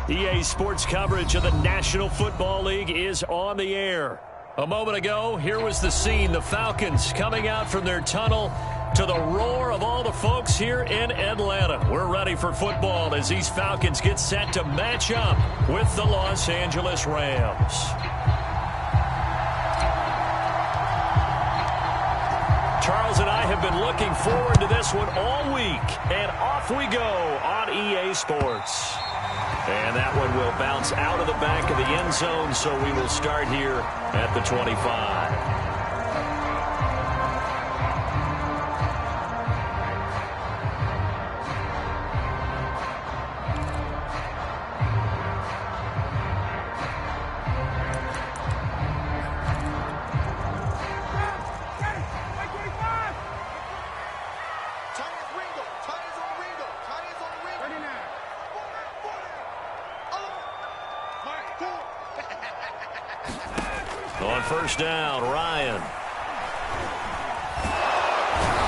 EA Sports coverage of the National Football League is on the air. A moment ago, here was the scene. The Falcons coming out from their tunnel to the roar of all the folks here in Atlanta. We're ready for football as these Falcons get set to match up with the Los Angeles Rams. Charles and I have been looking forward to this one all week, and off we go on EA Sports. And that one will bounce out of the back of the end zone, so we will start here at the 25. On first down, Ryan.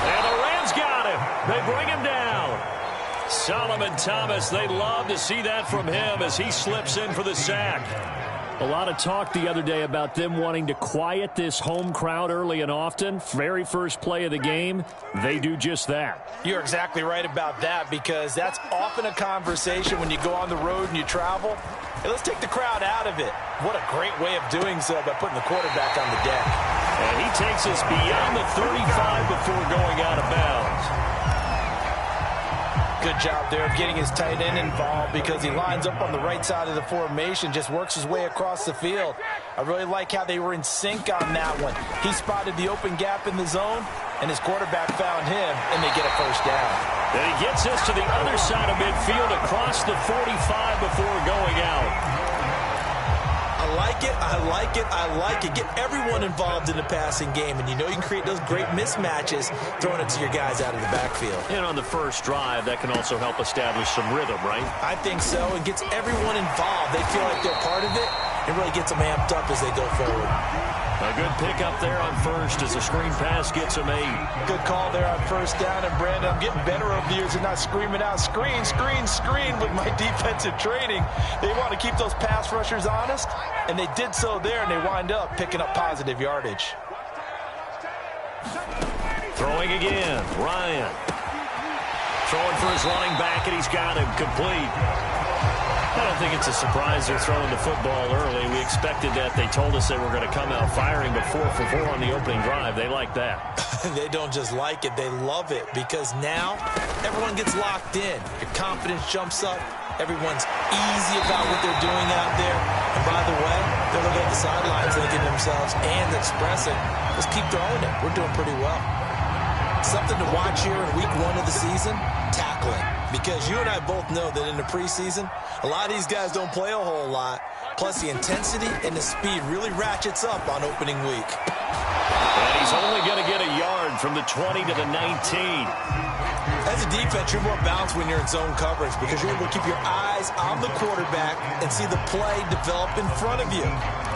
And the Rams got him. They bring him down. Solomon Thomas, they love to see that from him as he slips in for the sack. A lot of talk the other day about them wanting to quiet this home crowd early and often. Very first play of the game, they do just that. You're exactly right about that, because that's often a conversation when you go on the road and you travel. Hey, let's take the crowd out of it. What a great way of doing so by putting the quarterback on the deck. And he takes us beyond the 35 before going out of bounds. Good job there of getting his tight end involved, because he lines up on the right side of the formation, just works his way across the field. I really like how they were in sync on that one. He spotted the open gap in the zone, and his quarterback found him, and they get a first down. And he gets us to the other side of midfield across the 45 before going out. I like it, I like it, I like it. Get everyone involved in the passing game, and you know you can create those great mismatches throwing it to your guys out of the backfield. And on the first drive, that can also help establish some rhythm, right? I think so. It gets everyone involved. They feel like they're part of it. It really gets them amped up as they go forward. A good pickup there on first as the screen pass gets him 8. Good call there on first down. And, Brandon, I'm getting better over the years and not screaming out, screen, screen, screen with my defensive training. They want to keep those pass rushers honest, and they did so there, and they wind up picking up positive yardage. Throwing again, Ryan. Throwing for his running back, and he's got him complete. I don't think it's a surprise they're throwing the football early. We expected that. They told us they were going to come out firing, but 4 for 4 on the opening drive. They like that. They don't just like it, they love it, because now everyone gets locked in. Your confidence jumps up. Everyone's easy about what they're doing out there. And by the way, they're looking at the sidelines thinking to themselves and expressing, let's keep throwing it. We're doing pretty well. Something to watch here in week 1 of the season, tackling. Because you and I both know that in the preseason, a lot of these guys don't play a whole lot. Plus, the intensity and the speed really ratchets up on opening week. And he's only going to get a yard from the 20 to the 19. As a defense, you're more balanced when you're in zone coverage, because you're able to keep your eyes on the quarterback and see the play develop in front of you.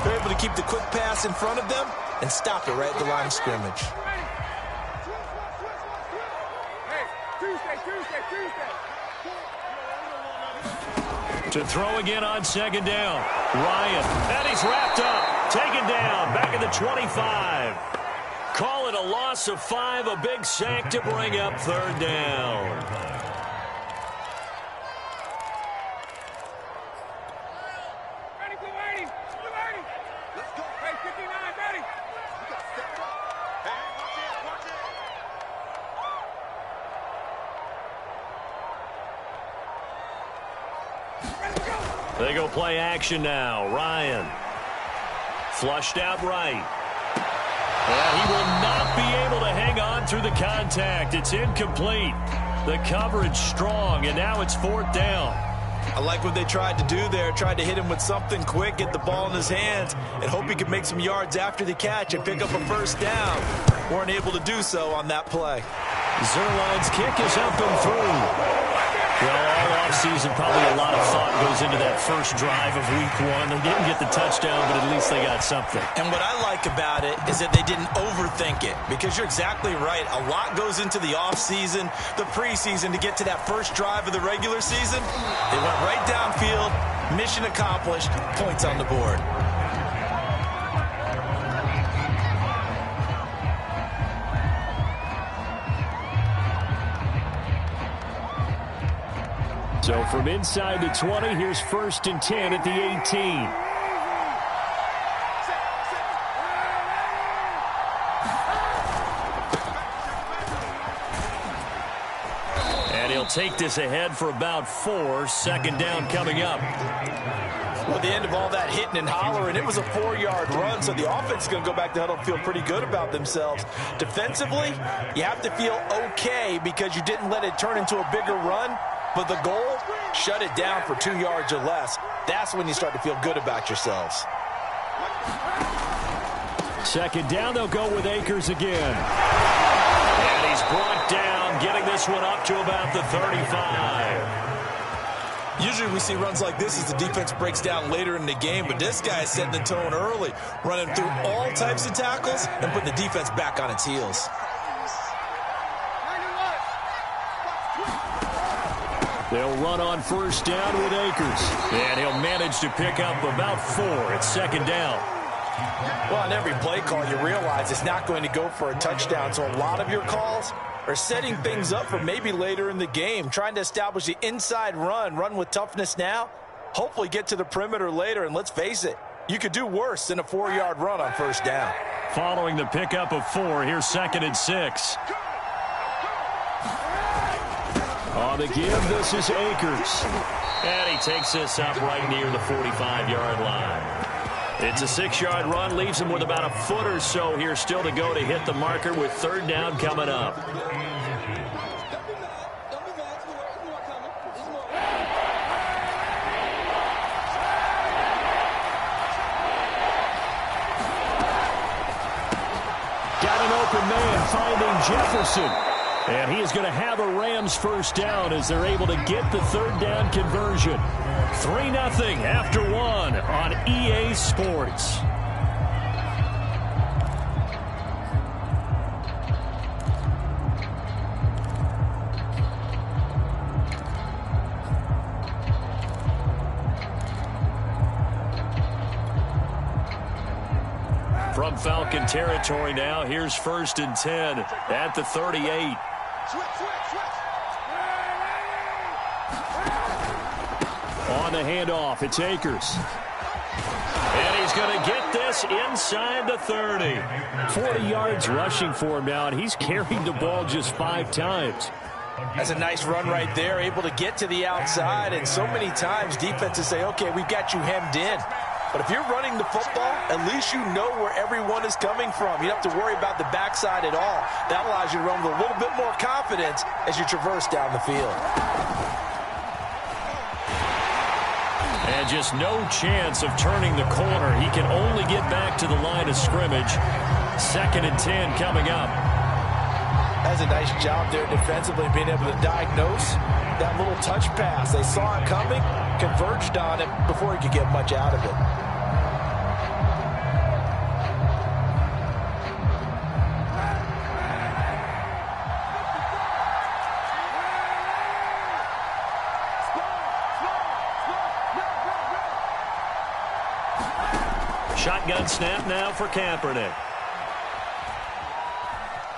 They're able to keep the quick pass in front of them and stop it right at the line of scrimmage. To throw again on second down. Ryan, and he's wrapped up. Taken down, back at the 25. Call it a loss of 5, a big sack to bring up third down. They go play action now. Ryan. Flushed out right. And he will not be able to hang on through the contact. It's incomplete. The coverage strong, and now it's fourth down. I like what they tried to do there. Tried to hit him with something quick, get the ball in his hands, and hope he could make some yards after the catch and pick up a first down. Weren't able to do so on that play. Zerline's kick is up and through. Well, all offseason, probably a lot of thought goes into that first drive of week 1. They didn't get the touchdown, but at least they got something. And what I like about it is that they didn't overthink it, because you're exactly right. A lot goes into the offseason, the preseason, to get to that first drive of the regular season. They went right downfield, Mission accomplished. Points on the board. So from inside the 20, here's 1st and 10 at the 18. And he'll take this ahead for about 4. 2nd down coming up. Well, at the end of all that hitting and hollering, it was a 4-yard run, so the offense is going to go back to huddle and feel pretty good about themselves. Defensively, you have to feel okay because you didn't let it turn into a bigger run. But the goal, shut it down for 2 yards or less. That's when you start to feel good about yourselves. 2nd down, they'll go with Akers again. And he's brought down, getting this one up to about the 35. Usually we see runs like this as the defense breaks down later in the game, but this guy is setting the tone early, running through all types of tackles and putting the defense back on its heels. They'll run on 1st down with Akers. And he'll manage to pick up about 4. It's 2nd down. Well, on every play call, you realize it's not going to go for a touchdown. So a lot of your calls are setting things up for maybe later in the game, trying to establish the inside run with toughness now, hopefully get to the perimeter later. And let's face it, you could do worse than a 4-yard run on 1st down. Following the pickup of 4, here's 2nd and 6. On the give, this is Akers. And he takes this up right near the 45-yard line. It's a 6-yard run, leaves him with about a foot or so here still to go to hit the marker with 3rd down coming up. Got an open man finding Jefferson. And he is going to have a Rams 1st down as they're able to get the 3rd down conversion. 3-0 after 1 on EA Sports. From Falcon territory now, here's 1st and 10 at the 38. On the handoff, it's Akers. And he's going to get this inside the 30. 40 yards rushing for him now, and he's carried the ball just 5 times. That's a nice run right there, able to get to the outside. And so many times defenses say, okay, we've got you hemmed in. But if you're running the football, at least you know where everyone is coming from. You don't have to worry about the backside at all. That allows you to run with a little bit more confidence as you traverse down the field. And just no chance of turning the corner. He can only get back to the line of scrimmage. 2nd and 10 coming up. That's a nice job there defensively, being able to diagnose that little touch pass. They saw it coming, converged on it before he could get much out of it. Shotgun snap now for Kaepernick.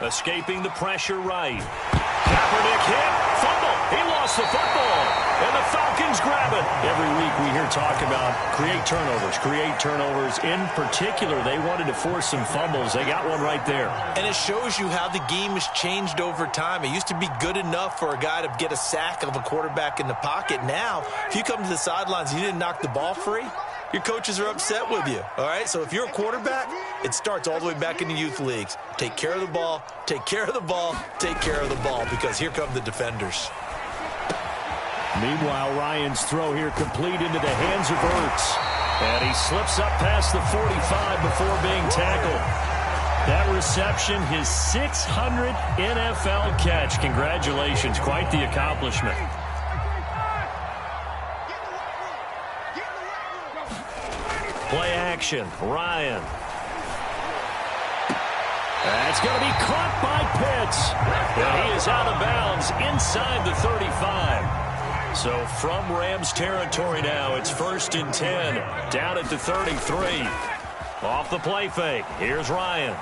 Escaping the pressure right. Kaepernick hit. Fumble. He lost the football. And the Falcons grab it. Every week we hear talk about create turnovers. In particular, they wanted to force some fumbles. They got one right there. And it shows you how the game has changed over time. It used to be good enough for a guy to get a sack of a quarterback in the pocket. Now, if you come to the sidelines and you didn't knock the ball free, your coaches are upset with you, all right? So if you're a quarterback, it starts all the way back in the youth leagues. Take care of the ball, take care of the ball, take care of the ball, because here come the defenders. Meanwhile, Ryan's throw here complete into the hands of Ertz. And he slips up past the 45 before being tackled. That reception, his 600th NFL catch. Congratulations, quite the accomplishment. Play action, Ryan. That's going to be caught by Pitts. And he is out of bounds inside the 35. So from Rams territory now, it's 1st and 10, down at the 33. Off the play fake, here's Ryan.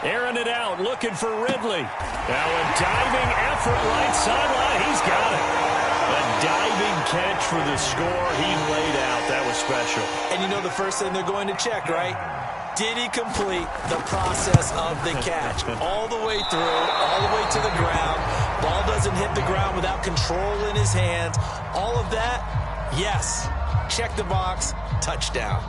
Airing it out, looking for Ridley. Now a diving effort right sideline. He's got it. A diving catch for the score. He laid out. That was special. And you know the first thing they're going to check, right? Did he complete the process of the catch? All the way through, all the way to the ground. Ball doesn't hit the ground without control in his hands. All of that, yes. Check the box, touchdown.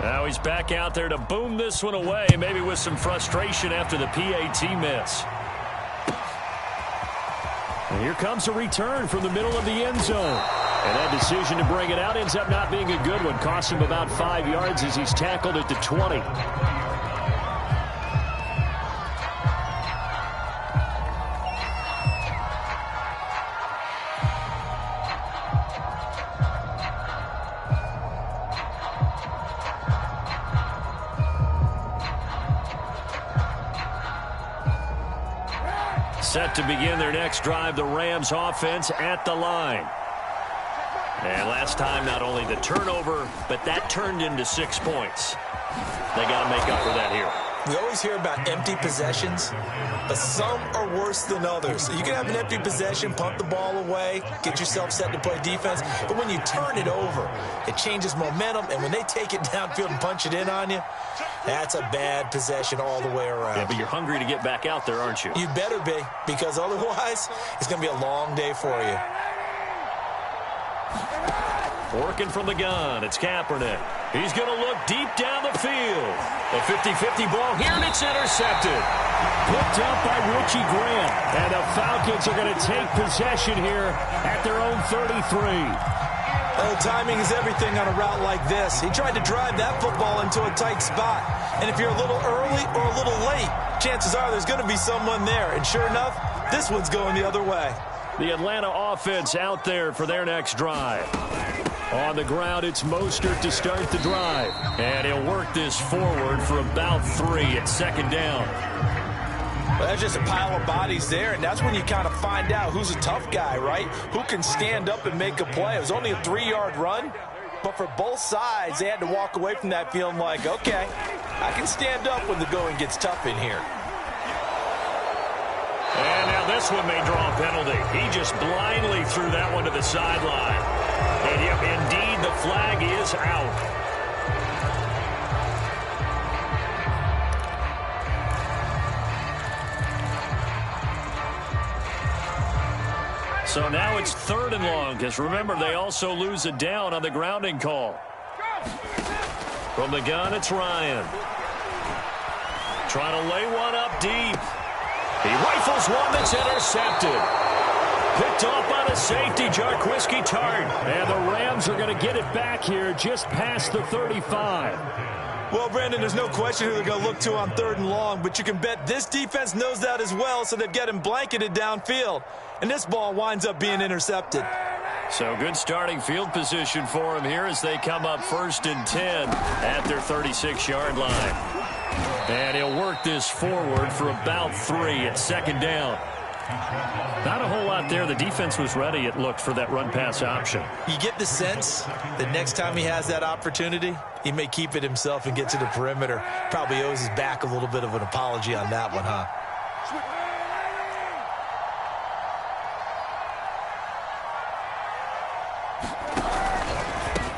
Now he's back out there to boom this one away, maybe with some frustration after the PAT miss. And here comes a return from the middle of the end zone. And that decision to bring it out ends up not being a good one. Costs him about 5 yards as he's tackled at the 20. Set to begin their next drive, the Rams offense at the line. And last time, not only the turnover, but that turned into 6 points. They got to make up for that here. We always hear about empty possessions, but some are worse than others. You can have an empty possession, punt the ball away, get yourself set to play defense, but when you turn it over, it changes momentum, and when they take it downfield and punch it in on you, that's a bad possession all the way around. Yeah, but you're hungry to get back out there, aren't you? You better be, because otherwise, it's going to be a long day for you. Working from the gun, it's Kaepernick. He's going to look deep down the field. A 50-50 ball here, and it's intercepted. Picked up by Richie Grant. And the Falcons are going to take possession here at their own 33. Well, timing is everything on a route like this. He tried to drive that football into a tight spot. And if you're a little early or a little late, chances are there's going to be someone there. And sure enough, this one's going the other way. The Atlanta offense out there for their next drive. On the ground, it's Mostert to start the drive. And he'll work this forward for about 3 at 2nd down. Well, that's just a pile of bodies there, and that's when you kind of find out who's a tough guy, right? Who can stand up and make a play. It was only a 3-yard run, but for both sides, they had to walk away from that feeling like, okay, I can stand up when the going gets tough in here. And now this one may draw a penalty. He just blindly threw that one to the sideline. And yep, indeed, the flag is out. So now it's 3rd and long, because remember, they also lose a down on the grounding call. From the gun, it's Ryan. Trying to lay one up deep. He rifles one that's intercepted. Picked off by the safety, Jarquiski Tart. And the Rams are going to get it back here just past the 35. Well, Brandon, there's no question who they're going to look to on 3rd and long, but you can bet this defense knows that as well, so they've got him blanketed downfield. And this ball winds up being intercepted. So good starting field position for him here as they come up 1st and 10 at their 36-yard line. And he'll work this forward for about 3 at 2nd down. Not a whole lot there. The defense was ready, it looked, for that run-pass option. You get the sense that next time he has that opportunity, he may keep it himself and get to the perimeter. Probably owes his back a little bit of an apology on that one, huh?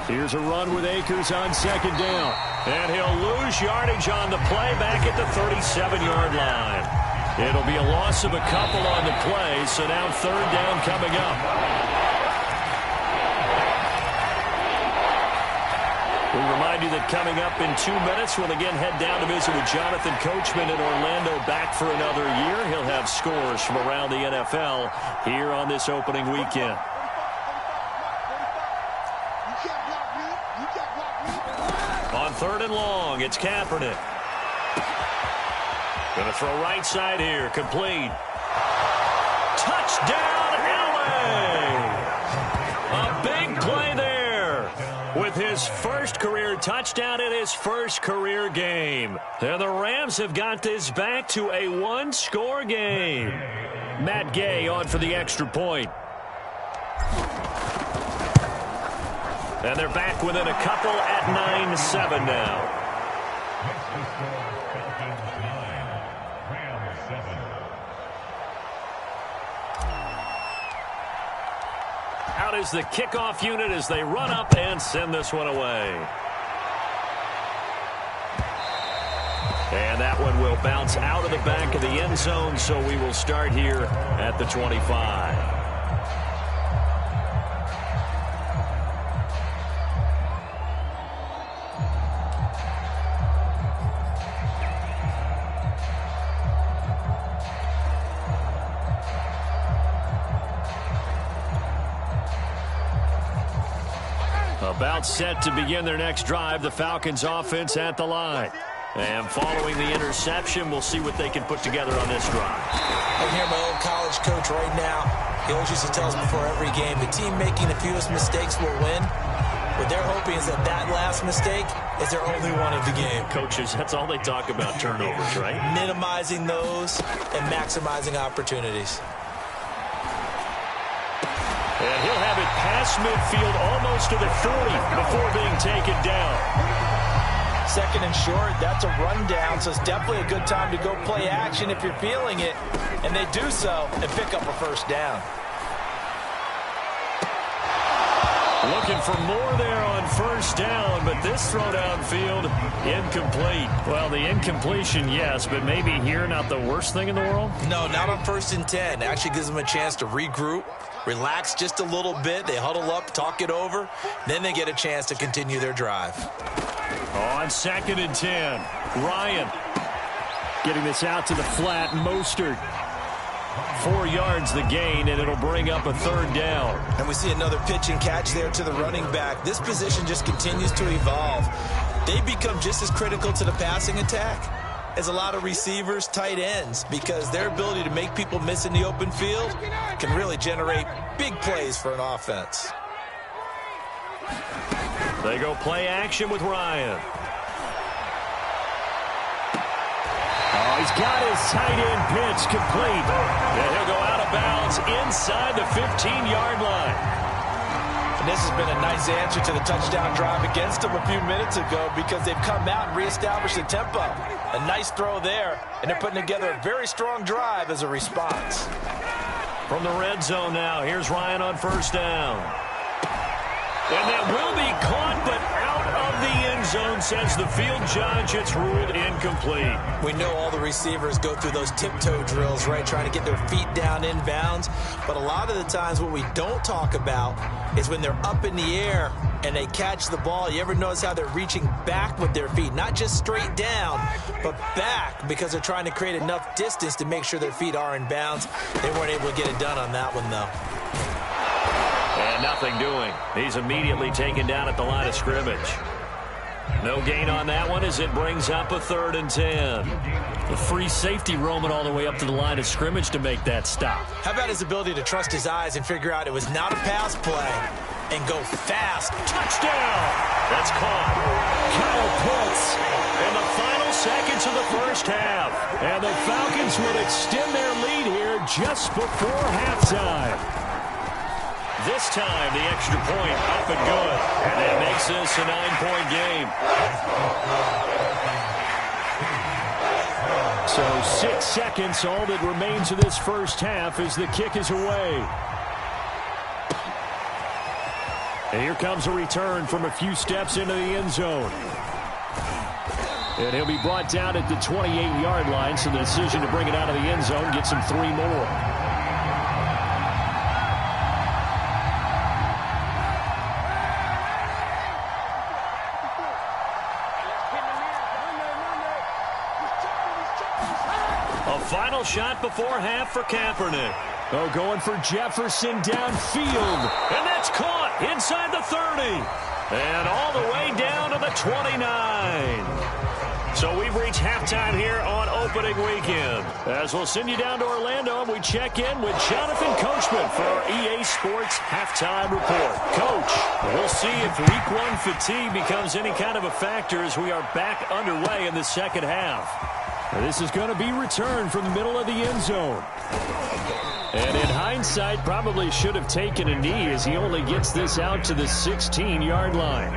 Here's a run with Akers on 2nd down. And he'll lose yardage on the play back at the 37-yard line. It'll be a loss of a couple on the play, so now 3rd down coming up. We remind you that coming up in 2 minutes, we'll again head down to visit with Jonathan Coachman in Orlando, back for another year. He'll have scores from around the NFL here on this opening weekend. On 3rd and long, it's Kaepernick. Going to throw right side here, complete. Touchdown, LA! A big play there. with his first career touchdown in his first career game. And the Rams have got this back to a one-score game. Matt Gay on for the extra point. And they're back within a couple at 9-7 now. Out is the kickoff unit as they run up and send this one away. And that one will bounce out of the back of the end zone, so we will start here at the 25. About set to begin their next drive, the Falcons offense at the line. And following the interception, we'll see what they can put together on this drive. I hear my old college coach right now. He always used to tell us before every game, the team making the fewest mistakes will win. What they're hoping is that that last mistake is their only one of the game. Coaches, that's all they talk about, turnovers, right? Minimizing those and maximizing opportunities. And he'll have it past midfield almost to the 40 before being taken down. Second and short, that's a rundown, so it's definitely a good time to go play action if you're feeling it. And they do so and pick up a first down. Looking for more there on first down, but this throw downfield, incomplete. Well, the incompletion, yes, but maybe here not the worst thing in the world? No, not on 1st and 10. It actually gives them a chance to regroup, relax just a little bit. They huddle up, talk it over. Then they get a chance to continue their drive. On 2nd and 10, Ryan getting this out to the flat. Mostert. 4 yards the gain, and it'll bring up a 3rd down. And we see another pitch and catch there to the running back. This position just continues to evolve. They become just as critical to the passing attack as a lot of receivers, tight ends, because their ability to make people miss in the open field can really generate big plays for an offense. They go play action with Ryan. Oh, he's got his tight end pitch complete. And he'll go out of bounds inside the 15-yard line. And this has been a nice answer to the touchdown drive against them a few minutes ago because they've come out and reestablished the tempo. A nice throw there, and they're putting together a very strong drive as a response. From the red zone now, here's Ryan on 1st down. And that will be caught, but out of the end zone, says the field judge. It's ruled incomplete. We know all the receivers go through those tiptoe drills, right, trying to get their feet down inbounds. But a lot of the times what we don't talk about is when they're up in the air and they catch the ball. You ever notice how they're reaching back with their feet? Not just straight down, but back, because they're trying to create enough distance to make sure their feet are in bounds. They weren't able to get it done on that one, though. And nothing doing. He's immediately taken down at the line of scrimmage. No gain on that one as it brings up a 3rd and 10. The free safety roaming all the way up to the line of scrimmage to make that stop. How about his ability to trust his eyes and figure out it was not a pass play and go fast? Touchdown! That's caught. Kyle Pitts in the final seconds of the first half. And the Falcons will extend their lead here just before halftime. This time, the extra point up and good. And that makes this a 9-point game. So 6 seconds, all that remains of this first half as the kick is away. And here comes a return from a few steps into the end zone. And he'll be brought down at the 28-yard line, so the decision to bring it out of the end zone gets him 3 more. Final shot before half for Kaepernick. Oh, going for Jefferson downfield. And that's caught inside the 30. And all the way down to the 29. So we've reached halftime here on opening weekend. As we'll send you down to Orlando, and we check in with Jonathan Coachman for our EA Sports Halftime Report. Coach, we'll see if week one fatigue becomes any kind of a factor as we are back underway in the second half. This is going to be returned from the middle of the end zone. And in hindsight, probably should have taken a knee as he only gets this out to the 16-yard line.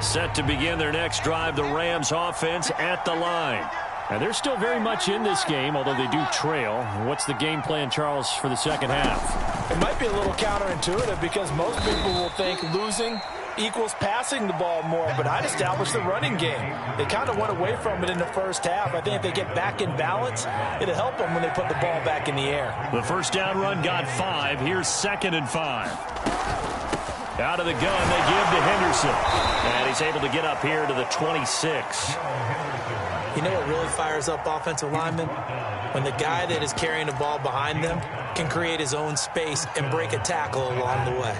Set to begin their next drive, the Rams offense at the line. And they're still very much in this game, although they do trail. What's the game plan, Charles, for the second half? It might be a little counterintuitive because most people will think losing equals passing the ball more, but I'd establish the running game. They kind of went away from it in the first half. I think if they get back in balance, it'll help them when they put the ball back in the air. The first down run got 5. Here's 2nd and 5. Out of the gun, they give to Henderson. And he's able to get up here to the 26. You know what really fires up offensive linemen? When the guy that is carrying the ball behind them can create his own space and break a tackle along the way.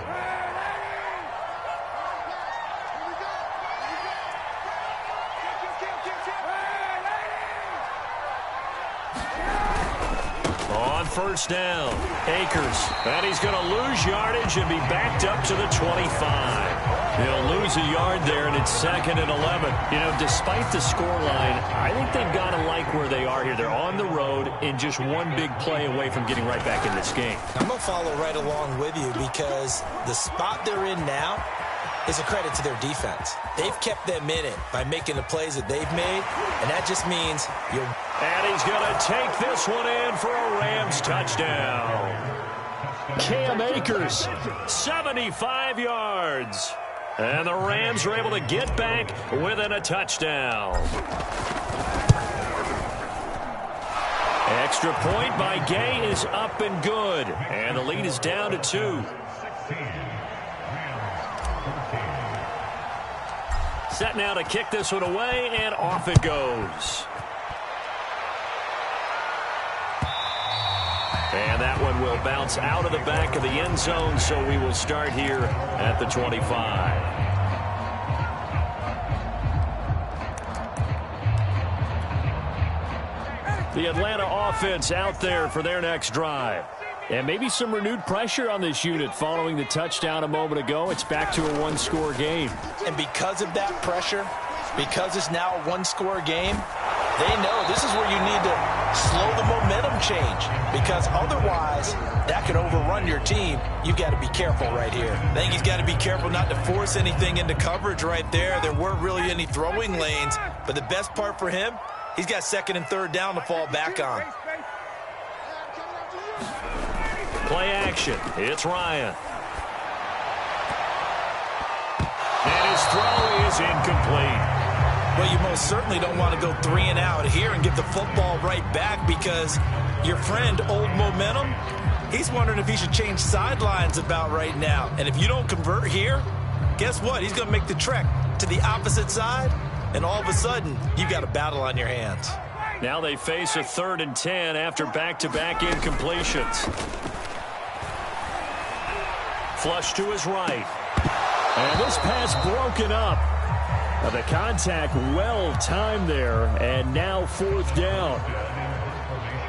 On first down, Akers. And he's going to lose yardage and be backed up to the 25. He'll lose a yard there, and it's 2nd and 11. You know, despite the scoreline, I think they've got to like where they are here. They're on the road and just one big play away from getting right back in this game. I'm going to follow right along with you because the spot they're in now is a credit to their defense. They've kept them in it by making the plays that they've made, and that just means you'll... And he's going to take this one in for a Rams touchdown. Cam Akers, 75 yards. And the Rams are able to get back within a touchdown. Extra point by Gay is up and good. And the lead is down to 2. Set now to kick this one away, and off it goes. And that one will bounce out of the back of the end zone, so we will start here at the 25. The Atlanta offense out there for their next drive. And maybe some renewed pressure on this unit following the touchdown a moment ago. It's back to a one-score game. And because of that pressure, because it's now a one-score game, they know this is where you need to slow the momentum change, because otherwise that could overrun your team. You've got to be careful right here. I think he's got to be careful not to force anything into coverage right there. There weren't really any throwing lanes, but the best part for him, he's got 2nd and 3rd down to fall back on. Play action. It's Ryan. And his throw is incomplete. Well, you most certainly don't want to go 3 and out here and give the football right back, because your friend, Old Momentum, he's wondering if he should change sidelines about right now. And if you don't convert here, guess what? He's going to make the trek to the opposite side, and all of a sudden, you got a battle on your hands. Now they face a 3rd and 10 after back-to-back incompletions. Flush to his right. And this pass broken up. The contact well timed there, and now 4th down.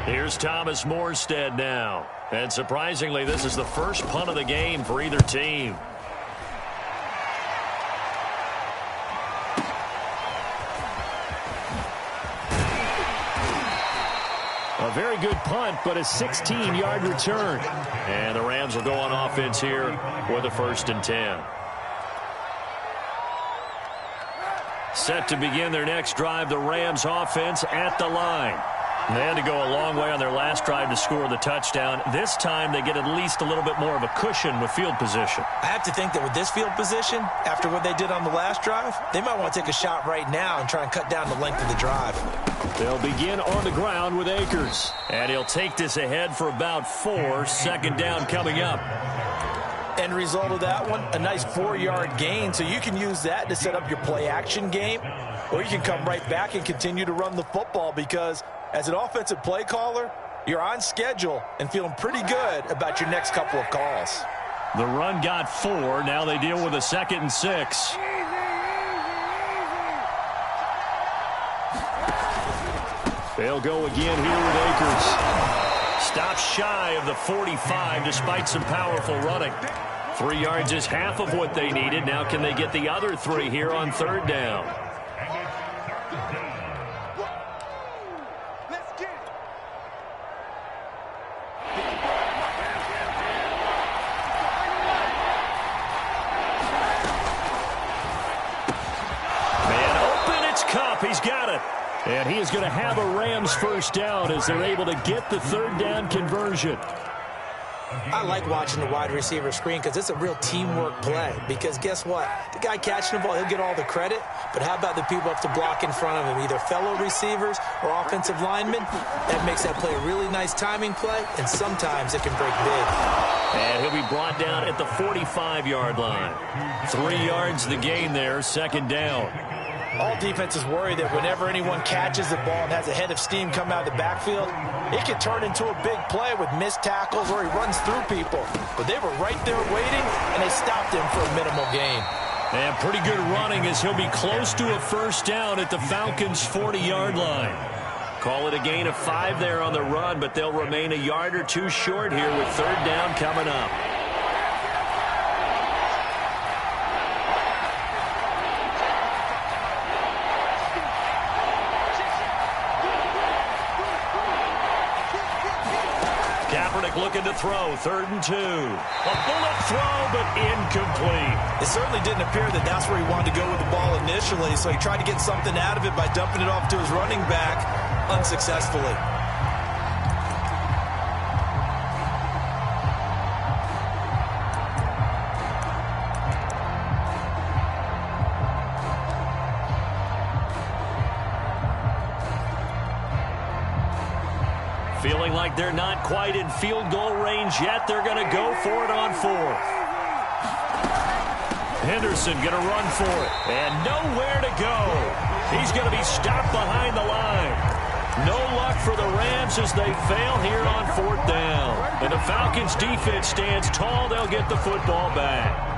Here's Thomas Morstead now. And surprisingly, this is the first punt of the game for either team. A very good punt, but a 16-yard return. And the Rams will go on offense here with a 1st and 10. Set to begin their next drive, the Rams offense at the line. They had to go a long way on their last drive to score the touchdown. This time they get at least a little bit more of a cushion with field position. I have to think that with this field position, after what they did on the last drive, they might want to take a shot right now and try and cut down the length of the drive. They'll begin on the ground with Akers. And he'll take this ahead for about 4. 2nd down coming up. End result of that one, a nice 4-yard gain. So you can use that to set up your play-action game, or you can come right back and continue to run the football, because as an offensive play caller, you're on schedule and feeling pretty good about your next couple of calls. The run got 4. Now they deal with a 2nd and 6. They'll go again here with Akers. Stops shy of the 45 despite some powerful running. 3 yards is half of what they needed. Now can they get the other 3 here on third down? He's got it. And he is going to have a Rams first down as they're able to get the third down conversion. I like watching the wide receiver screen because it's a real teamwork play. Because guess what? The guy catching the ball, he'll get all the credit. But how about the people up to block in front of him, either fellow receivers or offensive linemen? That makes that play a really nice timing play, and sometimes it can break big. And he'll be brought down at the 45-yard line. 3 yards the gain there, second down. All defenses worry that whenever anyone catches the ball and has a head of steam come out of the backfield, it can turn into a big play with missed tackles or he runs through people. But they were right there waiting, and they stopped him for a minimal gain. And pretty good running as he'll be close to a first down at the Falcons' 40-yard line. Call it a gain of 5 there on the run, but they'll remain a yard or 2 short here with third down coming up. Looking to throw, 3rd and 2. A bullet throw, but incomplete. It certainly didn't appear that that's where he wanted to go with the ball initially, so he tried to get something out of it by dumping it off to his running back unsuccessfully. Feeling like they're not quite in field goal range yet. They're going to go for it on 4th. Henderson going to run for it. And nowhere to go. He's going to be stopped behind the line. No luck for the Rams as they fail here on 4th down. And the Falcons defense stands tall. They'll get the football back.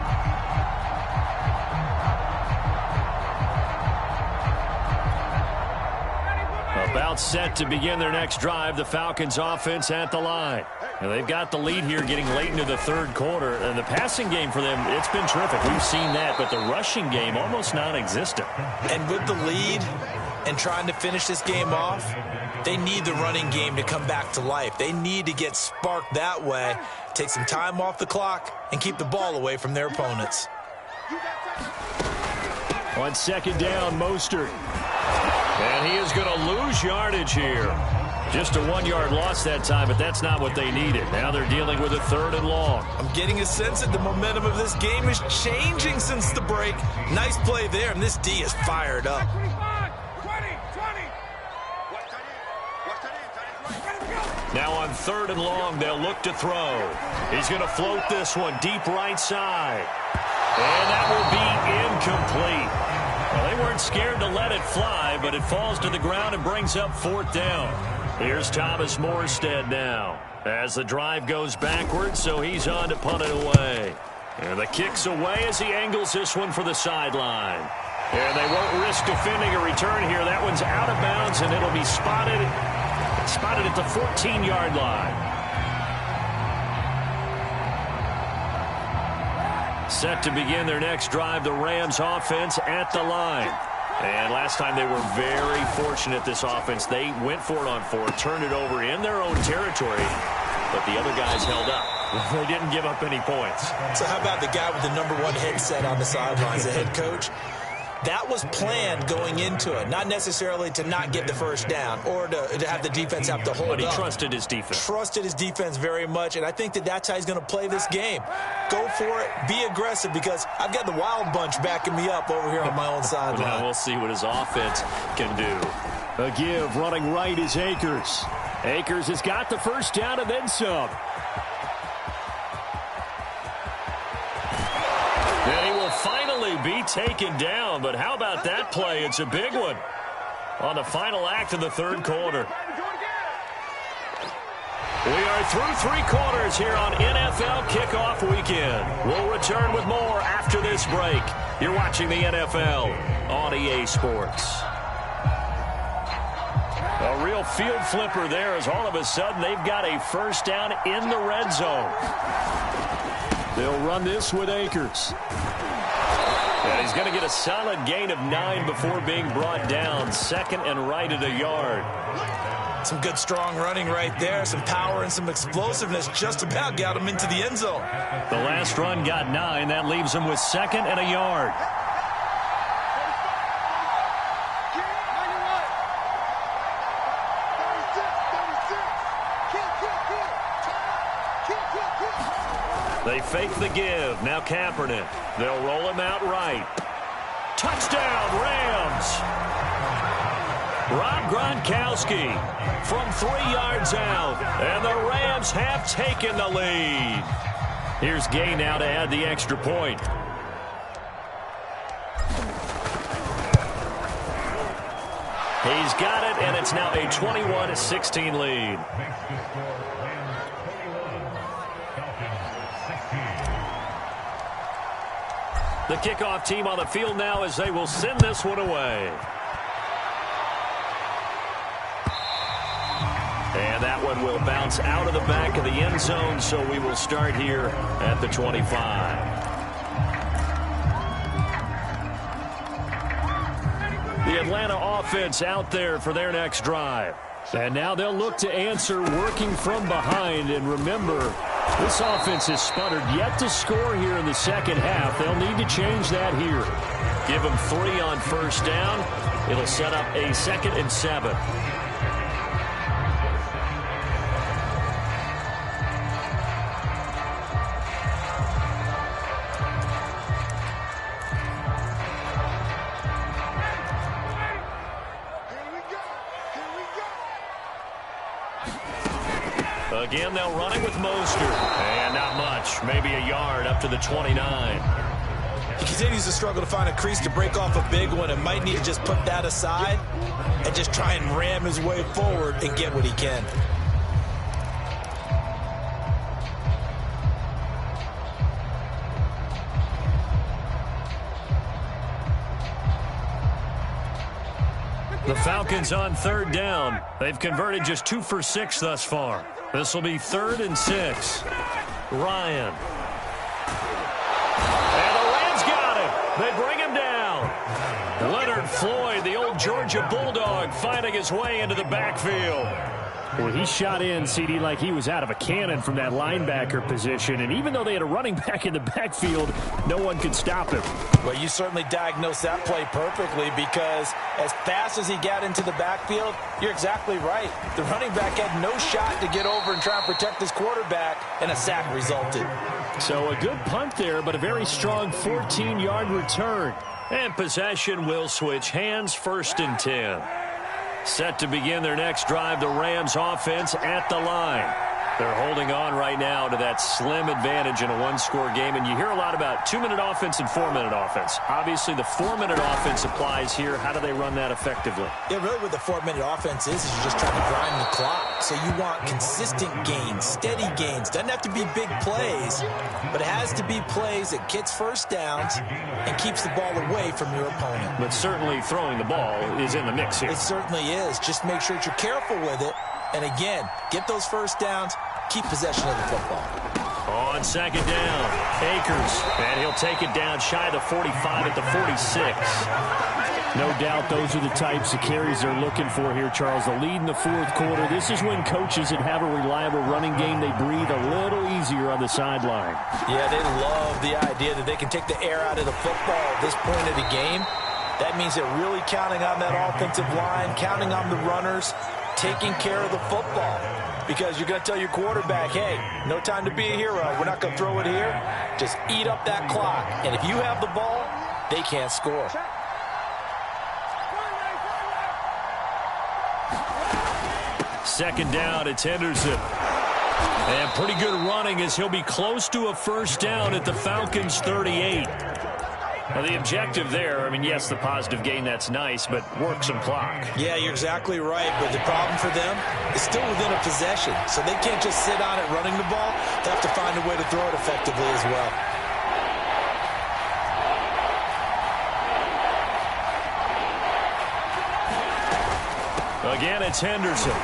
About set to begin their next drive, the Falcons offense at the line. And they've got the lead here getting late into the 3rd quarter. And the passing game for them, it's been terrific. We've seen that, but the rushing game almost non-existent. And with the lead and trying to finish this game off, they need the running game to come back to life. They need to get sparked that way, take some time off the clock, and keep the ball away from their opponents. On 2nd down, Mostert. And he is going to lose yardage here. Just a 1-yard loss that time, but that's not what they needed. Now they're dealing with a 3rd and long. I'm getting a sense that the momentum of this game is changing since the break. Nice play there, and this D is fired up. Now on 3rd and long, they'll look to throw. He's going to float this one deep right side. And that will be incomplete. Well, they weren't scared to let it fly, but it falls to the ground and brings up 4th down. Here's Thomas Morstead now as the drive goes backwards, so he's on to punt it away. And the kick's away as he angles this one for the sideline. And they won't risk defending a return here. That one's out of bounds, and it'll be spotted at the 14-yard line. Set to begin their next drive, the Rams offense at the line. And last time they were very fortunate, this offense. They went for it on 4, turned it over in their own territory, but the other guys held up. They didn't give up any points. So how about the guy with the #1 headset on the sidelines, the head coach? That was planned going into it, not necessarily to not get the first down or to have the defense have to hold up. But he trusted his defense. Trusted his defense very much, and I think that that's how he's going to play this game. Go for it, be aggressive, because I've got the wild bunch backing me up over here on my own sideline. Now we'll see what his offense can do. A give, running right is Akers. Akers has got the first down and then some. And he will finally be taken down, but how about that play? It's a big one on the final act of the 3rd quarter. We are through 3 quarters here on NFL Kickoff Weekend. We'll return with more after this break. You're watching the NFL on EA Sports. A real field flipper there as all of a sudden they've got a first down in the red zone. They'll run this with Akers. And he's going to get a solid gain of 9 before being brought down. Second and right at a yard. Some good, strong running right there. Some power and some explosiveness just about got him into the end zone. The last run got 9. That leaves him with second and a yard. They fake the give. Now Kaepernick. They'll roll him out right. Touchdown, Rams. Rob Gronkowski from 3 yards out. And the Rams have taken the lead. Here's Gay now to add the extra point. He's got it, and it's now a 21-16 lead. The kickoff team on the field now as they will send this one away. And that one will bounce out of the back of the end zone, so we will start here at the 25. The Atlanta offense out there for their next drive. And now they'll look to answer working from behind. And remember, this offense has sputtered yet to score here in the second half. They'll need to change that here. Give them 3 on first down. It'll set up a 2nd and 7. Again, they'll run it with Mostert. And not much. Maybe a yard up to the 29. He continues to struggle to find a crease to break off a big one and might need to just put that aside and just try and ram his way forward and get what he can. The Falcons on 3rd down. They've converted just 2 for 6 thus far. This will be 3rd and 6. Ryan. And the Rams got him. They bring him down. Leonard Floyd, the old Georgia Bulldog, finding his way into the backfield. Well, he shot in, CD, like he was out of a cannon from that linebacker position. And even though they had a running back in the backfield, no one could stop him. Well, you certainly diagnosed that play perfectly because as fast as he got into the backfield, you're exactly right. The running back had no shot to get over and try and protect his quarterback, and a sack resulted. So a good punt there, but a very strong 14-yard return. And possession will switch hands, 1st and 10. Set to begin their next drive, the Rams offense at the line. They're holding on right now to that slim advantage in a 1-score game. And you hear a lot about 2-minute offense and 4-minute offense. Obviously, the 4-minute offense applies here. How do they run that effectively? Yeah, really what the 4-minute offense is you're just trying to grind the clock. So you want consistent gains, steady gains. Doesn't have to be big plays, but it has to be plays that gets first downs and keeps the ball away from your opponent. But certainly throwing the ball is in the mix here. It certainly is. Just make sure that you're careful with it. And again, get those first downs, keep possession of the football. On 2nd down, Akers, and he'll take it down shy of the 45 at the 46. No doubt those are the types of carries they're looking for here, Charles. The lead in the 4th quarter. This is when coaches that have a reliable running game, they breathe a little easier on the sideline. Yeah, they love the idea that they can take the air out of the football at this point of the game. That means they're really counting on that offensive line, counting on the runners, taking care of the football. Because you're going to tell your quarterback, hey, no time to be a hero. We're not going to throw it here. Just eat up that clock. And if you have the ball, they can't score. Second down, it's Henderson. And pretty good running as he'll be close to a first down at the Falcons' 38. Now, the objective there, I mean, yes, the positive gain, that's nice, but work some clock. Yeah, you're exactly right, but the problem for them is still within a possession. So they can't just sit on it running the ball. They have to find a way to throw it effectively as well. Again, it's Henderson.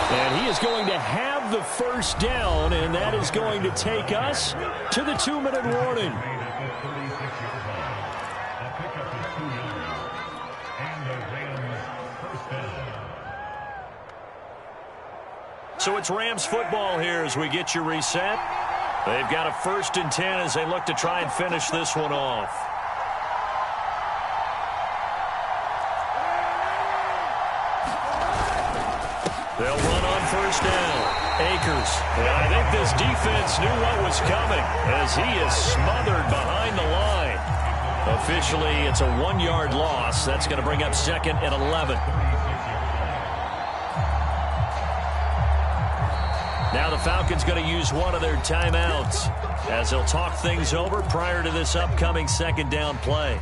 And he is going to have have the first down, and that is going to take us to the 2-minute warning. So it's Rams football here as we get you reset. They've got a 1st and 10 as they look to try and finish this one off. They'll run on 1st down. Akers. And I think this defense knew what was coming as he is smothered behind the line. Officially, it's a 1-yard loss. That's going to bring up 2nd and 11. Now the Falcons going to use one of their timeouts as they'll talk things over prior to this upcoming 2nd down play.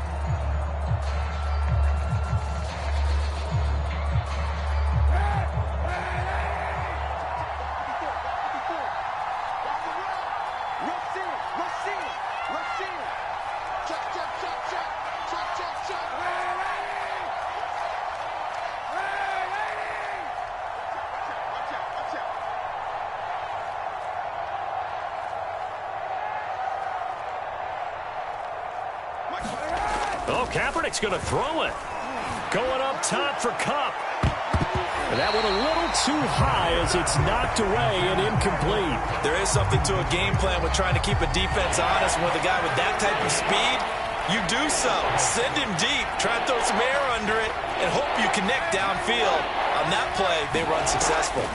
Oh, Kaepernick's going to throw it. Going up top for Kupp. And that went a little too high as it's knocked away and incomplete. There is something to a game plan with trying to keep a defense honest. With a guy with that type of speed, you do so. Send him deep, try and throw some air under it, and hope you connect downfield. On that play, they run successful.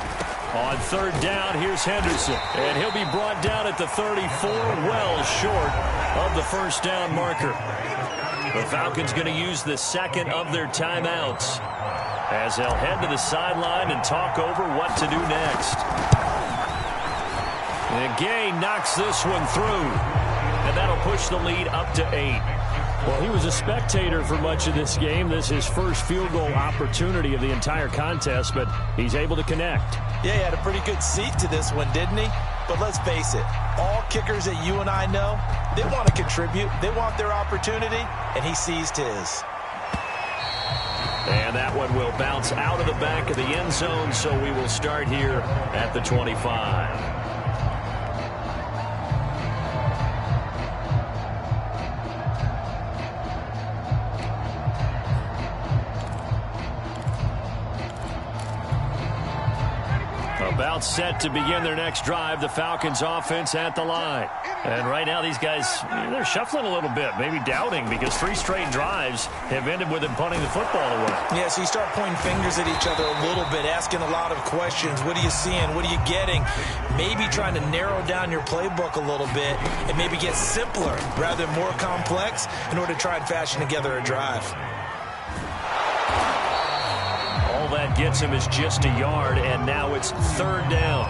On 3rd down, here's Henderson. And he'll be brought down at the 34, well short of the 1st down marker. The Falcons going to use the 2nd of their timeouts as they'll head to the sideline and talk over what to do next. And Gay knocks this one through, and that'll push the lead up to 8. Well, he was a spectator for much of this game. This is his first field goal opportunity of the entire contest, but he's able to connect. Yeah, he had a pretty good seat to this one, didn't he? But let's face it, all kickers that you and I know, they want to contribute. They want their opportunity, and he seized his. And that one will bounce out of the back of the end zone, so we will start here at the 25. About set to begin their next drive, the Falcons offense at the line. And right now these guys, they're shuffling a little bit, maybe doubting, because 3 straight drives have ended with them punting the football away. Yeah, so you start pointing fingers at each other a little bit, asking a lot of questions. What are you seeing? What are you getting? Maybe trying to narrow down your playbook a little bit and maybe get simpler rather than more complex in order to try and fashion together a drive. That gets him is just a yard, and now it's 3rd down.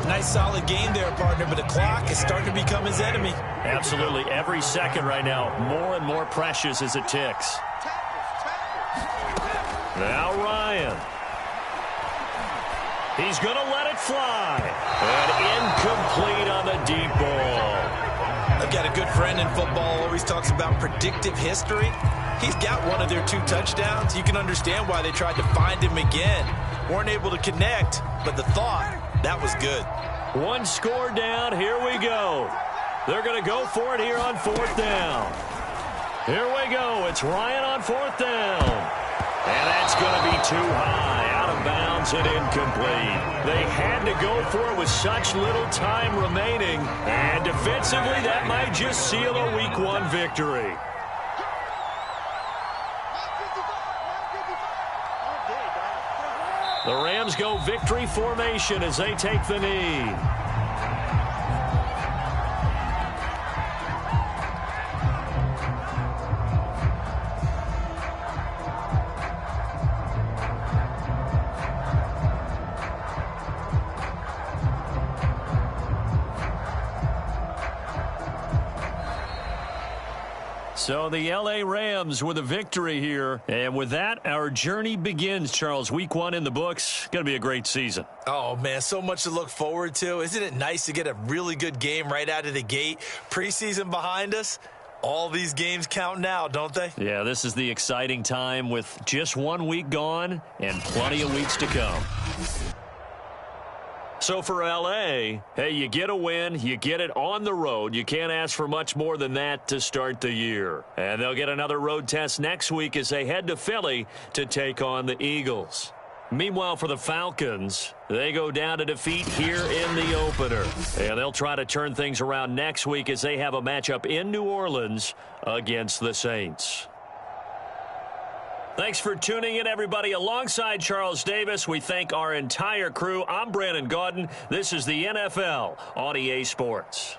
Nice solid game there, partner, but the clock is starting to become his enemy. Absolutely. Every second right now, more and more precious as it ticks. Now Ryan. He's going to let it fly. And incomplete on the deep ball. I've got a good friend in football, always talks about predictive history. He's got one of their 2 touchdowns. You can understand why they tried to find him again. Weren't able to connect, but the thought, that was good. 1 score down. Here we go. They're going to go for it here on 4th down. Here we go. It's Ryan on 4th down. And that's going to be too high. Out of bounds and incomplete. They had to go for it with such little time remaining. And defensively, that might just seal a Week 1 victory. The Rams go victory formation as they take the knee. So the L.A. Rams with a victory here. And with that, our journey begins, Charles. Week 1 in the books. Going to be a great season. Oh, man, so much to look forward to. Isn't it nice to get a really good game right out of the gate? Preseason behind us. All these games count now, don't they? Yeah, this is the exciting time with just 1 week gone and plenty of weeks to come. So for L.A., hey, you get a win, you get it on the road. You can't ask for much more than that to start the year. And they'll get another road test next week as they head to Philly to take on the Eagles. Meanwhile, for the Falcons, they go down to defeat here in the opener. And they'll try to turn things around next week as they have a matchup in New Orleans against the Saints. Thanks for tuning in, everybody. Alongside Charles Davis, we thank our entire crew. I'm Brandon Gaudin. This is the NFL on EA Sports.